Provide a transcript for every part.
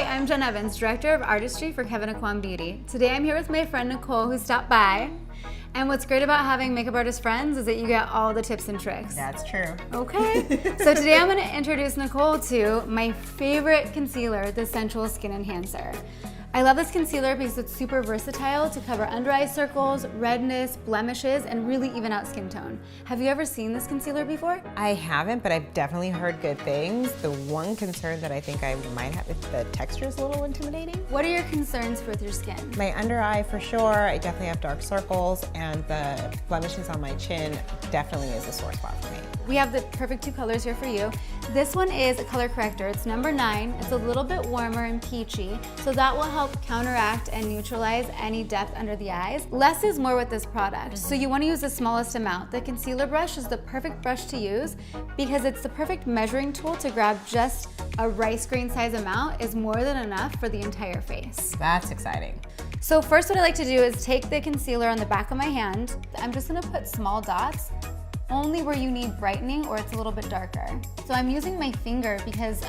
I'm Jen Evans, Director of Artistry for Kevyn Aucoin Beauty. Today I'm here with my friend Nicole, who stopped by. And what's great about having makeup artist friends is that you get all the tips and tricks. That's true. Okay, so today I'm gonna introduce Nicole to my favorite concealer, the Sensual Skin Enhancer. I love this concealer because it's super versatile to cover under eye circles, redness, blemishes, and really even out skin tone. Have you ever seen this concealer before? I haven't, but I've definitely heard good things. The one concern that I think I might have is the texture is a little intimidating. What are your concerns with your skin? My under eye for sure. I definitely have dark circles, and the blemishes on my chin definitely is a sore spot for me. We have the perfect two colors here for you. This one is a color corrector. It's number 9. It's a little bit warmer and peachy, so that will help counteract and neutralize any depth under the eyes. Less is more with this product, so you want to use the smallest amount. The concealer brush is the perfect brush to use because it's the perfect measuring tool to grab just a rice grain size amount is more than enough for the entire face. That's exciting. So first what I like to do is take the concealer on the back of my hand. I'm just gonna put small dots only where you need brightening or it's a little bit darker. So I'm using my finger because,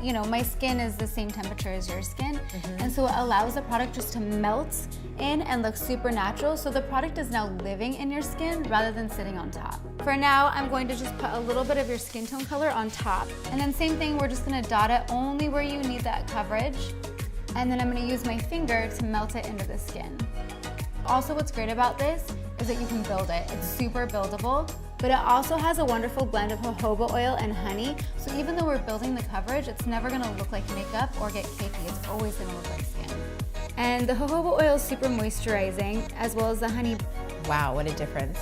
you know, my skin is the same temperature as your skin. And so it allows the product just to melt in and look super natural. So the product is now living in your skin rather than sitting on top. For now, I'm going to just put a little bit of your skin tone color on top. And then same thing, we're just gonna dot it only where you need that coverage. And then I'm gonna use my finger to melt it into the skin. Also, what's great about this is that you can build it. It's super buildable, but it also has a wonderful blend of jojoba oil and honey. So even though we're building the coverage, it's never gonna look like makeup or get cakey. It's always gonna look like skin. And the jojoba oil is super moisturizing, as well as the honey. Wow, what a difference.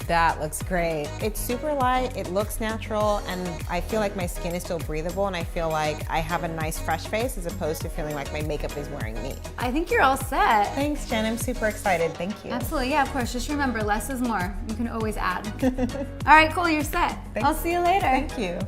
That looks great. It's super light, it looks natural, and I feel like my skin is still breathable, and I feel like I have a nice fresh face as opposed to feeling like my makeup is wearing me. I think you're all set. Thanks, Jen. I'm super excited. Thank you. Absolutely, yeah, of course. Just remember, less is more. You can always add. All right, cool, you're set. I'll see you later. Thank you.